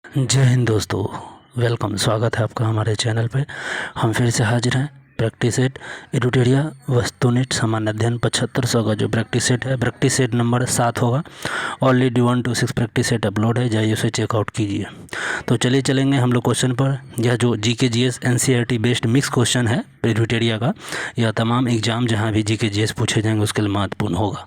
जय हिंद दोस्तों, वेलकम। स्वागत है आपका हमारे चैनल पे। हम फिर से हाजिर हैं। प्रैक्टिस सेट एडुटेरिया वस्तुनिष्ठ सामान्य अध्ययन 7500 का जो प्रैक्टिस सेट है, प्रैक्टिस सेट नंबर 7 होगा। Already 1 to 6 practice set upload है, जाइए उसे चेकआउट कीजिए। तो चलिए चलेंगे हम लोग क्वेश्चन पर। यह जो GK GS NCERT based mix question है एडुटेरिया का, यह तमाम एग्जाम जहाँ भी GK GS पूछे जाएंगे उसके लिए महत्वपूर्ण होगा।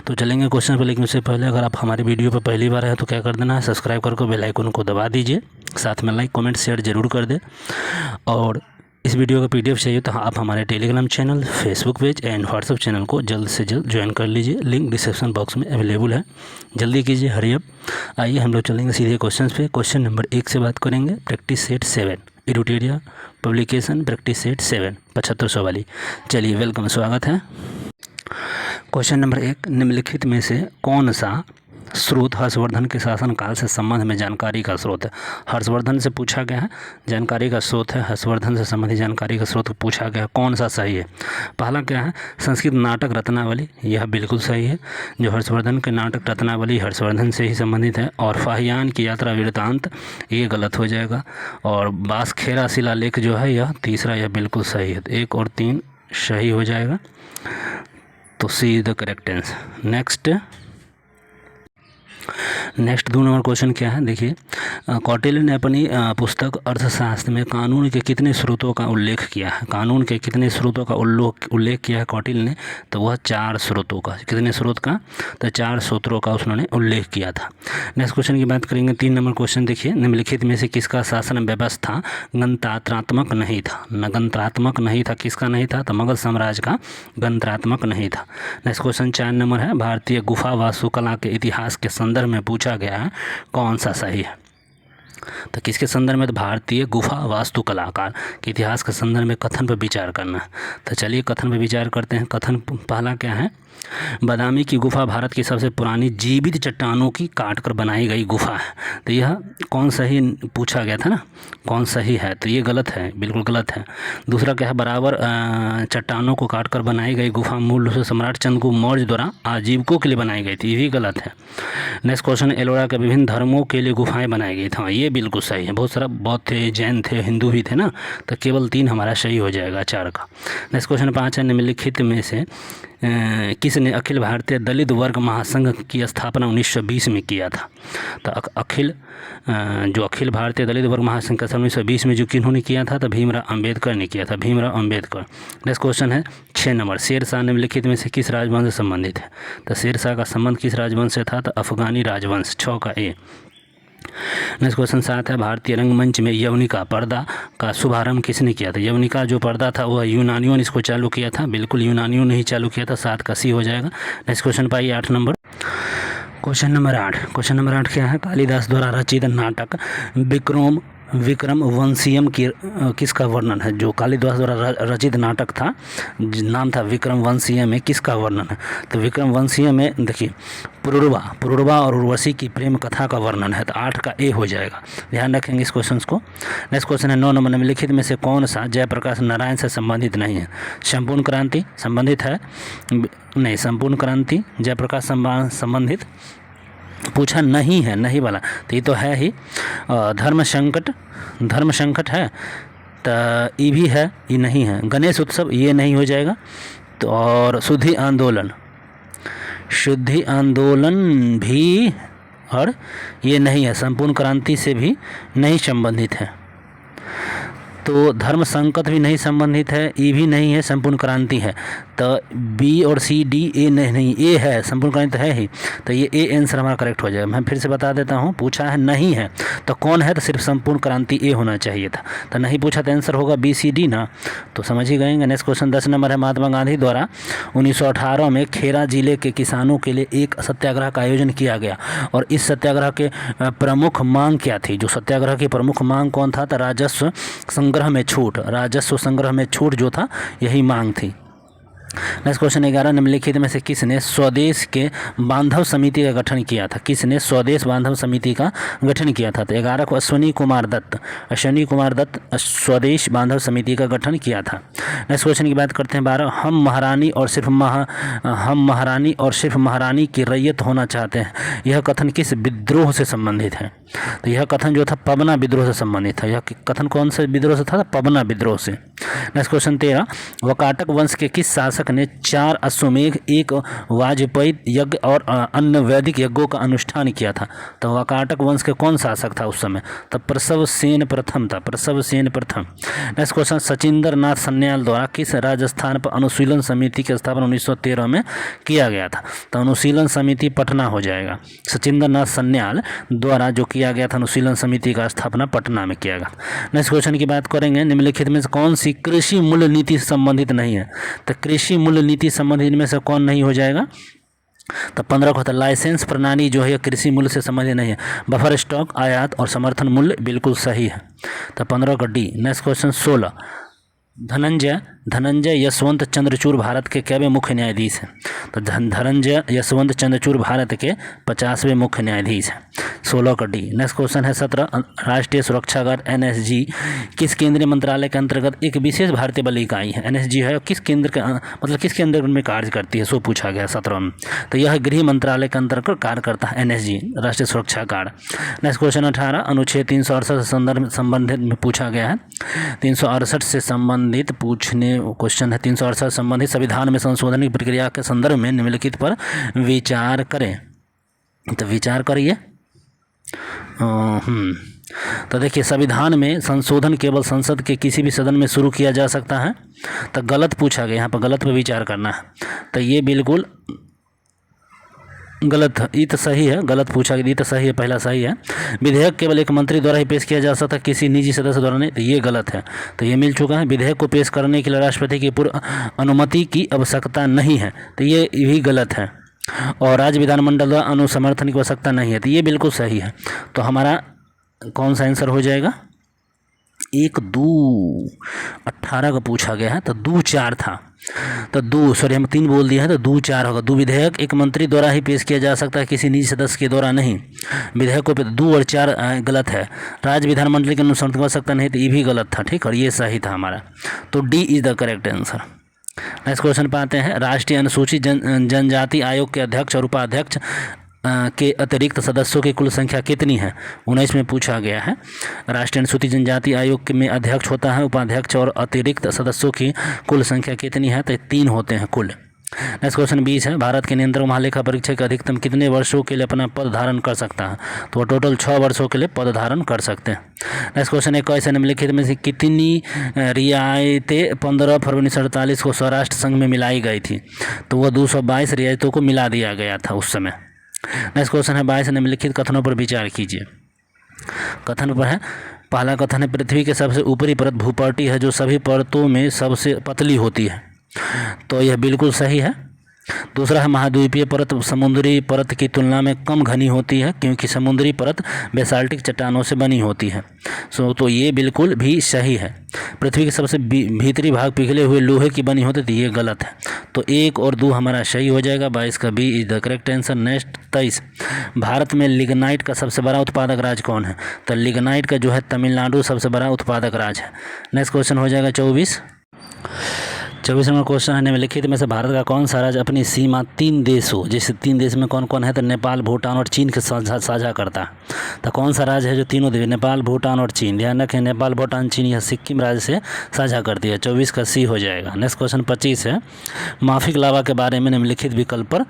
तो चलेंगे क्वेश्चन पर, लेकिन उससे पहले अगर आप हमारे वीडियो पर पहली बार है तो क्या कर देना है, सब्सक्राइब करके बेल आइकन को दबा दीजिए। साथ में लाइक कमेंट शेयर जरूर कर दें। और इस वीडियो का PDF चाहिए तो आप हमारे Telegram channel, Facebook page and WhatsApp channel को जल्द से जल्द ज्वाइन कर लीजिए। लिंक डिस्क्रिप्शन बॉक्स में अवेलेबल है, जल्दी कीजिए, हरी अप। आइए हम लोग चलेंगे सीधे क्वेश्चन पे। क्वेश्चन नंबर 1 से बात करेंगे। Practice set 7 Edutoria publication, practice set 7 7500 वाली। चलिए वेलकम, स्वागत है। क्वेश्चन नंबर 1, निम्नलिखित में से कौन सा स्रोत हर्षवर्धन के शासनकाल से संबंध में जानकारी का स्रोत है? हर्षवर्धन से पूछा गया है, जानकारी का स्रोत है। हर्षवर्धन से संबंधित जानकारी का स्रोत पूछा गया है, कौन सा सही है? पहला क्या है, संस्कृत नाटक रत्नावली, यह बिल्कुल सही है। जो हर्षवर्धन के नाटक रत्नावली हर्षवर्धन से ही संबंधित है। और फाहियान की यात्रा वृत्तांत, ये गलत हो जाएगा। और बासखेरा शिलालेख जो है यह तीसरा, यह बिल्कुल सही है। 1 और 3 सही हो जाएगा, तो C is the correct answer. Next 2 number question क्या है, देखिए। कौटिल्य ने अपनी पुस्तक अर्थशास्त्र में कानून के कितने स्रोतों का उल्लेख किया है? कानून के कितने स्रोतों का उल्लेख किया है कौटिल्य ने? तो वह 4 स्रोतों का। कितने स्रोत का? तो 4 स्रोतों का उन्होंने उल्लेख किया था। नेक्स्ट क्वेश्चन की बात करेंगे। 3 नंबर क्वेश्चन देखिए। निम्नलिखित में से किसका शासन व्यवस्था गणतंत्रात्मक नहीं था? गणतंत्रात्मक नहीं था, किसका नहीं था? तो मुगल साम्राज्य का गणतंत्रात्मक नहीं था। नेक्स्ट क्वेश्चन 4 नंबर है, भारतीय गुफा वास्तुकला के इतिहास के संदर्भ में पूछा गया है, कौन सा सही है? तो किसके संदर्भ में? तो भारतीय गुफा वास्तुकलाकार के इतिहास के संदर्भ में कथन पर विचार करना है। तो चलिए कथन पर विचार करते हैं। कथन पहला क्या है, बादामी की गुफा भारत की सबसे पुरानी जीवित चट्टानों की काटकर बनाई गई गुफा है। तो यह कौन सही पूछा गया था ना, कौन सही है? तो ये गलत है, बिल्कुल गलत है। दूसरा क्या है, बराबर चट्टानों को काटकर बनाई गई गुफा मूल रूप से सम्राट चंद्रगुप्त मौर्य द्वारा आजीविकों के लिए बनाई गई थी, ये भी गलत है। नेक्स्ट क्वेश्चन, एलोरा के विभिन्न धर्मों के लिए गुफाएं बनाई गई थी, ये बिल्कुल सही है। बहुत सारा बौद्ध थे, जैन थे, हिंदू भी थे ना, तो केवल 3 हमारा सही हो जाएगा 4 का। नेक्स्ट क्वेश्चन 5 है, निम्नलिखित में से किसने अखिल भारतीय दलित वर्ग महासंघ की स्थापना 1920 में किया था? तो अखिल भारतीय दलित वर्ग महासंघ का 1920 में जो किन्होंने किया था, तो भीमराव अंबेडकर ने किया था, भीमराव अंबेडकर। नेक्स्ट क्वेश्चन है 6 नंबर, शेरशाह निम्नलिखित में से किस राजवंश से संबंधित है? तो शेरशाह का संबंध किस राजवंश से था? तो अफगानी राजवंश, 6 का ए। नेक्स्ट क्वेश्चन 7 है, भारतीय रंगमंच में यवनिका पर्दा का शुभारंभ किसने किया था? यवनिका जो पर्दा था वह यूनानियों ने इसको चालू किया था, बिल्कुल यूनानियों ने ही चालू किया था, 7 का सी हो जाएगा। नेक्स्ट क्वेश्चन पाइए 8 नंबर। क्वेश्चन नंबर 8 क्या है, कालिदास द्वारा रचित नाटक विक्रम वंशियम की किसका वर्णन है? जो कालिदास द्वारा रचित नाटक था, नाम था विक्रम वंशियम, में किसका वर्णन है? तो विक्रम वंशियम में देखिए पुरुरवा और उर्वशी की प्रेम कथा का वर्णन है, तो 8 का ए हो जाएगा, ध्यान रखेंगे इस क्वेश्चन को। नेक्स्ट क्वेश्चन है 9 नंबर, निम्नलिखित में से कौन सा जयप्रकाश नारायण से संबंधित नहीं है? संपूर्ण क्रांति संबंधित है? नहीं, संपूर्ण क्रांति जयप्रकाश संबंधित पूछा नहीं है, नहीं वाला, तो ये तो है ही। धर्म संकट है, तो ये भी है, ये नहीं है। गणेश उत्सव, ये नहीं हो जाएगा। तो और शुद्धि आंदोलन भी, और ये नहीं है, संपूर्ण क्रांति से भी नहीं संबंधित है। तो धर्म संकट भी नहीं संबंधित है, ये भी नहीं है, संपूर्ण क्रांति है। तो बी और सी डी ए नहीं, ए है, संपूर्ण क्रांति है ही, तो ये ए आंसर हमारा करेक्ट हो जाएगा। मैं फिर से बता देता हूँ, पूछा है नहीं है तो कौन है, तो सिर्फ संपूर्ण क्रांति ए होना चाहिए था, तो नहीं पूछा तो आंसर होगा बी सी डी ना, तो समझ ही गएंगे। नेक्स्ट क्वेश्चन 10 नंबर है, महात्मा गांधी द्वारा 1918 में खेरा जिले के किसानों के लिए एक सत्याग्रह का आयोजन किया गया, और इस सत्याग्रह के प्रमुख मांग क्या थी? जो सत्याग्रह की प्रमुख मांग कौन था? तो राजस्व संग्रह में छूट जो था, यही मांग थी। नेक्स्ट क्वेश्चन 11, निम्नलिखित में से किसने स्वदेश के बांधव समिति का गठन किया था? किसने स्वदेश बांधव समिति का गठन किया था? तो 11 को अश्विनी कुमार दत्त स्वदेश बांधव समिति का गठन किया था। नेक्स्ट क्वेश्चन की बात करते हैं 12, हम महारानी और सिर्फ महारानी की रैयत होना चाहते हैं, यह कथन किस विद्रोह से संबंधित है? तो यह कथन जो था पबना विद्रोह से संबंधित था। यह कथन कौन से विद्रोह से था? पबना विद्रोह से। नेक्स्ट क्वेश्चन 13, वकाटक वंश के किस शासक ने 4 अश्वमेध, 1 वाजपेयी यज्ञ और अन्य वैदिक यज्ञों का अनुष्ठान किया था? तो वकाटक वंश के कौन शासक था उस समय? तब प्रसवसेन प्रथम था, प्रसवसेन प्रथम। नेक्स्ट क्वेश्चन, सचिंद्र नाथ सन्याल द्वारा किस राजस्थान पर अनुशीलन समिति की स्थापना 1913 में किया गया था? तो अनुशीलन समिति पटना हो जाएगा। सचिंद्र नाथ सन्याल द्वारा जो किया गया था अनुशीलन समिति का स्थापना पटना में किया गया। नेक्स्ट क्वेश्चन की बात करेंगे, निम्नलिखित में से कौन सी कृषि मूल्य नीति से संबंधित नहीं है? तो कृषि मूल्य नीति संबंधित इनमें से कौन नहीं हो जाएगा? तो 15 को होता है लाइसेंस प्रणाली जो है कृषि मूल्य से संबंधित नहीं है। बफर स्टॉक, आयात और समर्थन मूल्य बिल्कुल सही है। तो 15 का D. Next question 16, Dhananjay Yashwant Chandrachud Bharat के कैवे मुख्य न्यायाधीश हैं? तो धनंजय यशवंत चंद्रचूड़ भारत के 50वें मुख्य न्यायाधीश हैं। 16 का डी। नेक्स्ट क्वेश्चन है 17, राष्ट्रीय सुरक्षा गार्ड NSG किस केंद्रीय मंत्रालय के अंतर्गत एक विशेष भारतीय बल इकाई है? NSG है किस केंद्र के मतलब किस केंद्र में कार्य करती है, सो पूछा गया 17 में। तो यह गृह मंत्रालय के अंतर्गत कार्य करता है NSG, राष्ट्रीय सुरक्षा गार्ड। नेक्स्ट क्वेश्चन 18, अनुच्छेद 368 से संबंधित में पूछा गया है। 368 से संबंधित पूछने क्वेश्चन है। 368 संबंधित संविधान में संशोधन की प्रक्रिया के संदर्भ में निम्नलिखित पर विचार करें। तो विचार करिए। तो देखिए, संविधान में संशोधन केवल संसद के किसी भी सदन में शुरू किया जा सकता है। तो गलत पूछा गया, यहाँ पर गलत पर विचार करना है। तो ये बिल्कुल गलत है, ये तो सही है। गलत पूछा गया, ये तो सही है, पहला सही है। विधेयक केवल एक मंत्री द्वारा ही पेश किया जा सकता है, किसी निजी सदस्य द्वारा नहीं। तो ये गलत है, तो ये मिल चुका है। विधेयक को पेश करने के लिए राष्ट्रपति की पूर्व अनुमति की आवश्यकता नहीं है, तो ये भी गलत है। और राज्य विधानमंडल द्वारा अनुसमर्थन की आवश्यकता नहीं है, तो ये बिल्कुल सही है। तो हमारा कौन सा आंसर हो जाएगा? 1, 2, 18 का पूछा गया है, तो 2, 4 था। तो 2 सॉरी हम 3 बोल दिया है, तो 2, 4 होगा। 2 विधेयक एक मंत्री द्वारा ही पेश किया जा सकता है, किसी निजी सदस्य के द्वारा नहीं। विधेयकों पे 2 और 4 गलत है। राज्य विधानमंडल के अनुसरण की आवश्यकता नहीं, तो ये भी गलत था, ठीक। और ये सही था हमारा, तो D is the correct answer. Next question पाते हैं, राष्ट्रीय अनुसूचित जनजाति आयोग के अध्यक्ष और उपाध्यक्ष के अतिरिक्त सदस्यों की कुल संख्या कितनी है? 19 में पूछा गया है। राष्ट्रीय अनुसूचित जनजाति आयोग में अध्यक्ष होता है, उपाध्यक्ष और अतिरिक्त सदस्यों की कुल संख्या कितनी है? तो 3 होते हैं कुल। नेक्स्ट क्वेश्चन 20 है, भारत के नियंत्रक महालेखा परीक्षक अधिकतम कितने वर्षों के लिए अपना पद धारण कर सकता है? तो टोटल 6 वर्षों के लिए पद धारण कर सकते हैं। नेक्स्ट क्वेश्चन 21 है, निम्नलिखित में से कितनी रियायतें 15 फरवरी 1948 को स्वराष्ट्र संघ में मिलाई गई थी? तो वह 222 रियायतों को मिला दिया गया था उस समय। नेक्स्ट क्वेश्चन है 22, निम्नलिखित कथनों पर विचार कीजिए। कथन पर है, पहला कथन है, पृथ्वी के सबसे ऊपरी परत भूपर्टी है जो सभी परतों में सबसे पतली होती है, तो यह बिल्कुल सही है। दूसरा है, महाद्वीपीय परत समुद्री परत की तुलना में कम घनी होती है क्योंकि समुद्री परत बेसाल्टिक चट्टानों से बनी होती है, तो ये बिल्कुल भी सही है। पृथ्वी के सबसे भीतरी भाग पिघले हुए लोहे की बनी होती है, तो ये गलत है। तो 1 और 2 हमारा सही हो जाएगा। 22 का B is the correct answer. Next 23, भारत में लिग्नाइट का सबसे बड़ा उत्पादक राज्य कौन है? तो लिग्नाइट का जो है तमिलनाडु सबसे बड़ा उत्पादक राज्य है। नेक्स्ट क्वेश्चन हो जाएगा 24 नंबर क्वेश्चन है, निम्नलिखित में से भारत का कौन सा राज्य अपनी सीमा 3 देशों, जैसे 3 देश में कौन कौन है? तो नेपाल, भूटान और चीन के साझा करता है। तो कौन सा राज्य है जो तीनों देश, नेपाल, भूटान और चीन? ध्यान रखें, नेपाल, भूटान, चीन यह सिक्किम राज्य से साझा करती है। 24 का सी हो जाएगा। नेक्स्ट क्वेश्चन 25 है, माफिक लावा के बारे में निम्नलिखित विकल्प पर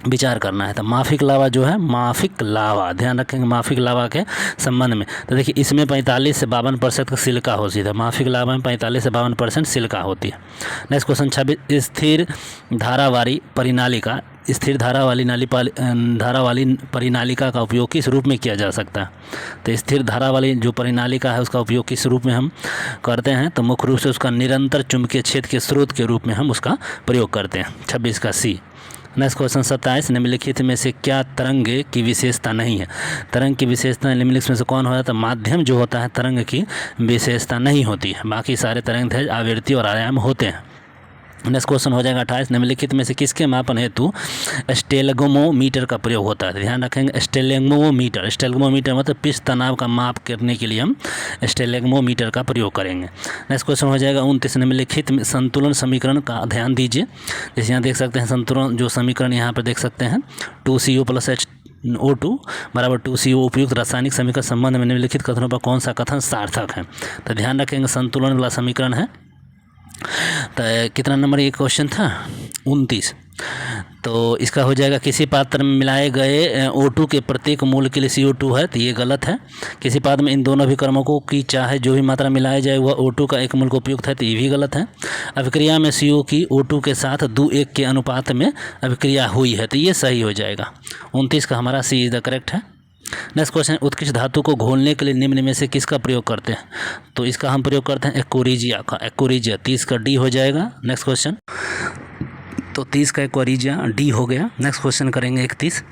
विचार करना है। तो माफिक लावा जो है, माफिक लावा ध्यान रखेंगे माफिक लावा के संबंध में। तो देखिए, इसमें 45 से 52% का सिलिका होती है। माफिक लावा में 45 से 52% सिलिका होती है। नेक्स्ट क्वेश्चन 26, स्थिर धारा वाली परिनालिका, स्थिर धारा वाली परिनालिका का उपयोग किस रूप में किया जा सकता है? तो स्थिर धारा वाली जो परिनालिका है उसका उपयोग किस रूप में हम करते हैं? तो मुख्य रूप से उसका निरंतर चुंबकीय क्षेत्र के स्रोत के रूप में हम उसका प्रयोग करते हैं। 26 का सी। नेक्स्ट क्वेश्चन 27, निम्नलिखित में से क्या तरंग की विशेषता नहीं है? तरंग की विशेषता निम्नलिखित में से कौन होता है? तो माध्यम जो होता है तरंग की विशेषता नहीं होती है, बाकी सारे तरंग दैर्घ्य, आवृत्ति और आयाम होते हैं। नेक्स्ट क्वेश्चन हो जाएगा 28, निम्नलिखित में से किसके मापन हेतु स्टेलगोमीटर का प्रयोग होता है। ध्यान रखेंगे स्टेलगोमीटर, स्टेलगोमीटर मतलब पिच तनाव का माप करने के लिए हम स्टेलगोमीटर का प्रयोग करेंगे। नेक्स्ट क्वेश्चन हो जाएगा 29, निम्नलिखित संतुलन समीकरण का ध्यान दीजिए। जैसे यहाँ देख सकते हैं संतुलन जो समीकरण यहाँ पर देख सकते हैं 2CO + HO2 बराबर 2CO उपयुक्त रासायनिक समीकरण संबंध में निम्नलिखित कथनों पर कौन सा कथन सार्थक है। तो ध्यान रखेंगे संतुलन वाला समीकरण है। तो कितना नंबर ये क्वेश्चन था 29। तो इसका हो जाएगा किसी पात्र में मिलाए गए O2 के प्रत्येक मोल के लिए CO2 है, तो ये गलत है। किसी पात्र में इन दोनों अभिकर्मकों की चाहे जो भी मात्रा मिलाया जाए वह O2 का एक मोल को उपयुक्त है, तो ये भी गलत है। अभिक्रिया में CO की O2 के साथ 2:1 के अनुपात में अभिक्रिया हुई है, तो ये सही हो जाएगा। 29 का हमारा C इज द करेक्ट है। नेक्स्ट क्वेश्चन, उत्कृष्ट धातु को घोलने के लिए निम्न में से किसका प्रयोग करते हैं। तो इसका हम प्रयोग करते हैं एक्वोरिजिया का, एक्वोरिजिया 30 का D हो जाएगा। नेक्स्ट क्वेश्चन, तो 30 का एक्वोरिजिया D हो गया। नेक्स्ट क्वेश्चन करेंगे 31,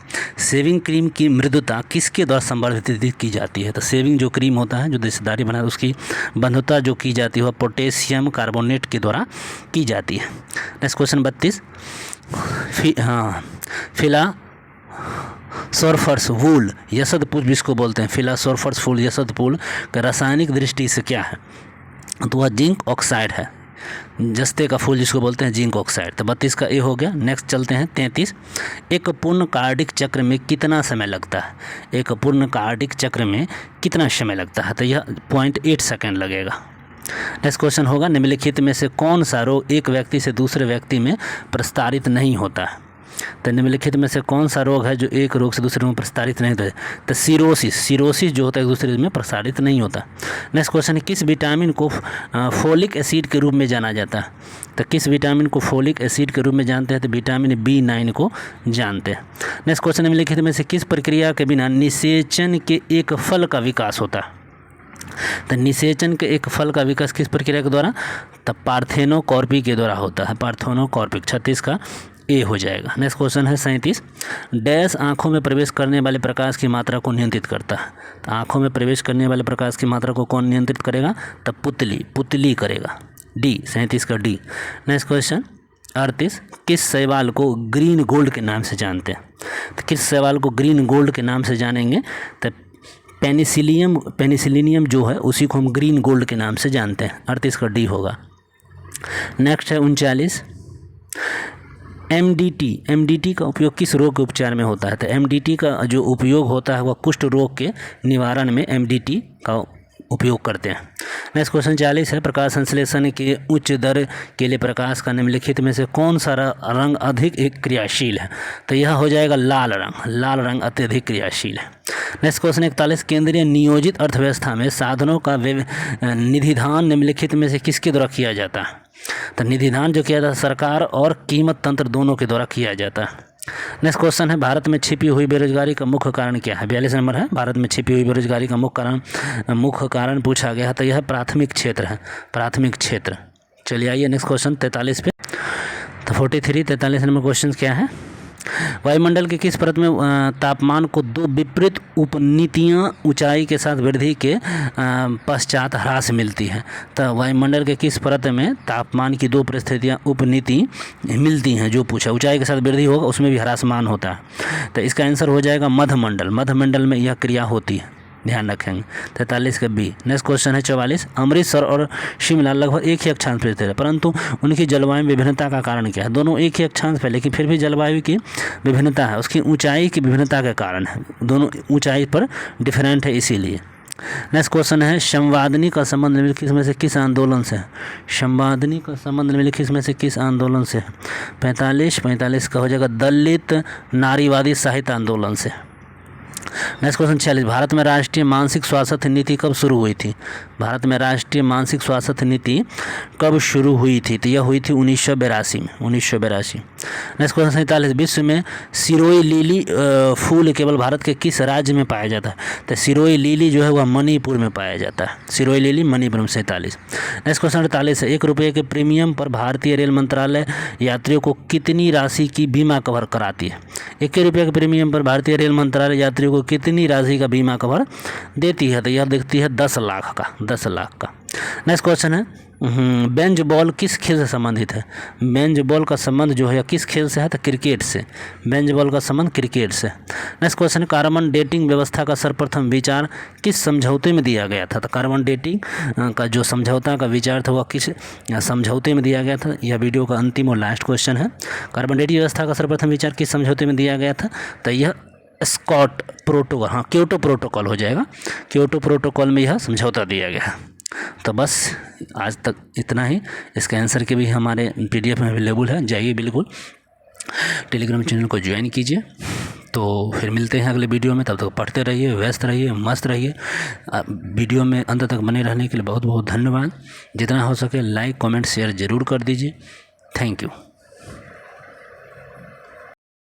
शेविंग क्रीम की मृदुता किसके द्वारा संवर्धित की जाती है। तो शेविंग जो क्रीम होता है जो देशदारी बनाए उसकी बंधुता जो की जाती है वह पोटेशियम कार्बोनेट के द्वारा की जाती है। नेक्स्ट क्वेश्चन 32, फिलासोफर्स वूल यसद पुष्प जिसको बोलते हैं फिलासोफर्स फूल यसद फूल का रासायनिक दृष्टि से क्या है, तो वह जिंक ऑक्साइड है। जस्ते का फूल जिसको बोलते हैं जिंक ऑक्साइड। तो 32 का ए हो गया। नेक्स्ट चलते हैं 33, एक पूर्ण कार्डिक चक्र में कितना समय लगता है। एक पूर्ण कार्डिक चक्र में कितना समय लगता है, तो यह 0.8 सेकेंड लगेगा। नेक्स्ट क्वेश्चन होगा, निम्नलिखित में से कौन सा रोग एक व्यक्ति से दूसरे व्यक्ति में प्रसारित नहीं होता है। तो निम्नलिखित में से कौन सा रोग है जो एक रोग से दूसरे में प्रसारित नहीं होता है। तो सीरोसिस जो होता है एक दूसरे में प्रसारित नहीं होता। नेक्स्ट क्वेश्चन, किस विटामिन को फोलिक एसिड के रूप में जाना जाता है। तो किस विटामिन को फोलिक एसिड के रूप में जानते हैं, तो विटामिन B9 को जानते हैं। नेक्स्ट क्वेश्चन, निम्नलिखित में से किस प्रक्रिया के बिना निषेचन के एक फल का विकास होता है। तो निषेचन के एक फल का विकास किस प्रक्रिया के द्वारा, तब पार्थेनोकॉर्पी के द्वारा होता है, पार्थेनोकॉर्पिक। 36 का ए हो जाएगा। नेक्स्ट क्वेश्चन है 37, डैश आँखों में प्रवेश करने वाले प्रकाश की मात्रा को नियंत्रित करता है। तो आँखों में प्रवेश करने वाले प्रकाश की मात्रा को कौन नियंत्रित करेगा, तब पुतली करेगा। D 37 का D। नेक्स्ट क्वेश्चन 38, किस शैवाल को ग्रीन गोल्ड के नाम से जानते हैं। तो किस शैवाल को ग्रीन गोल्ड के नाम से जानेंगे, तो पेनिसिलिनियम जो है उसी को हम ग्रीन गोल्ड के नाम से जानते हैं। 38 का D होगा। नेक्स्ट है 39, MDT का उपयोग किस रोग के उपचार में होता है। तो MDT का जो उपयोग होता है वह कुष्ठ रोग के निवारण में MDT का उपयोग करते हैं। नेक्स्ट क्वेश्चन 40 है, प्रकाश संश्लेषण के उच्च दर के लिए प्रकाश का निम्नलिखित में से कौन सा रंग अधिक क्रियाशील है। तो यह हो जाएगा लाल रंग अत्यधिक क्रियाशील है। नेक्स्ट क्वेश्चन 41, केंद्रीय नियोजित अर्थव्यवस्था में साधनों का निधिदान निम्नलिखित में से किसके द्वारा किया जाता है। तो निधिदान जो किया जाता है सरकार और कीमत तंत्र दोनों के द्वारा किया जाता है। नेक्स्ट क्वेश्चन है, भारत में छिपी हुई बेरोजगारी का मुख्य कारण क्या है। 42 नंबर है, भारत में छिपी हुई बेरोजगारी का मुख्य कारण पूछा गया है, तो यह प्राथमिक क्षेत्र है, प्राथमिक क्षेत्र। चलिए आइए नेक्स्ट क्वेश्चन 43 पे। तो 43 नंबर क्वेश्चन क्या है, वायुमंडल के किस परत में तापमान को दो विपरीत उपनीतियाँ ऊंचाई के साथ वृद्धि के पश्चात ह्रास मिलती है। तो वायुमंडल के किस परत में तापमान की दो परिस्थितियाँ उपनीति मिलती हैं, जो पूछा ऊंचाई के साथ वृद्धि होगा उसमें भी ह्रासमान होता है। तो इसका आंसर हो जाएगा मध्यमंडल में यह क्रिया होती है, ध्यान रखेंगे। 43 का B। नेक्स्ट क्वेश्चन है 44, अमृतसर और शिमला लगभग एक ही अक्षांश पर स्थित है, परंतु उनकी जलवायु विभिन्नता का कारण क्या है। दोनों एक ही अक्षांश पर लेकिन फिर भी जलवायु की विभिन्नता है, उसकी ऊंचाई की विभिन्नता के कारण है, दोनों ऊंचाई पर डिफरेंट है इसीलिए। नेक्स्ट क्वेश्चन है, संवादनी का संबंध निम्नलिखित में से किस आंदोलन से है। संवादनी का संबंध निम्नलिखित में से किस आंदोलन से है। 45 का हो जाएगा दलित नारीवादी साहित्य आंदोलन से। नेक्स्ट क्वेश्चन 46, भारत में राष्ट्रीय मानसिक स्वास्थ्य नीति कब शुरू हुई थी। भारत में राष्ट्रीय मानसिक स्वास्थ्य नीति कब शुरू हुई थी, तो यह हुई थी 1982 में, 1982। नेक्स्ट क्वेश्चन 47, विश्व में सिरोई लिली फूल केवल भारत के किस राज्य में पाया जाता है। तो सिरोई लिली जो है वह मणिपुर में पाया जाता है, सिरोई लिली मणिपुर में। 47। नेक्स्ट क्वेश्चन 48 है, 1 रुपये के प्रीमियम पर भारतीय रेल मंत्रालय यात्रियों को कितनी राशि की बीमा कवर कराती है। 1 रुपये के प्रीमियम पर भारतीय रेल मंत्रालय यात्रियों को कितनी राशि का बीमा कवर देती है, तो यह देखती है 10 लाख का। नेक्स्ट क्वेश्चन है बेंच बॉल किस खेल से संबंधित है? बेंच बॉल का संबंध जो है किस खेल से है? तो क्रिकेट से। बेंच बॉल का संबंध क्रिकेट से। नेक्स्ट क्वेश्चन है, कार्बन डेटिंग व्यवस्था का सर्वप्रथम विचार किस समझौते में दिया गया था? तो कार्बन डेटिंग का जो समझौता का विचार था वह किस समझौते में दिया गया था? यह वीडियो का अंतिम और लास्ट क्वेश्चन है। कार्बन डेटिंग व्यवस्था का सर्वप्रथम विचार किस समझौते में दिया गया था? तो यह स्कॉट प्रोटोकॉल, हाँ क्योटो प्रोटोकॉल हो जाएगा। क्योटो प्रोटोकॉल में यह समझौता दिया गया। तो बस आज तक इतना ही। इसका आंसर के भी हमारे PDF में अवेलेबल है, जाइए बिल्कुल टेलीग्राम चैनल को ज्वाइन कीजिए। तो फिर मिलते हैं अगले वीडियो में, तब तक पढ़ते रहिए, व्यस्त रहिए, मस्त रहिए। वीडियो में अंत तक बने रहने के लिए बहुत बहुत धन्यवाद। जितना हो सके लाइक कमेंट शेयर ज़रूर कर दीजिए। Thank you.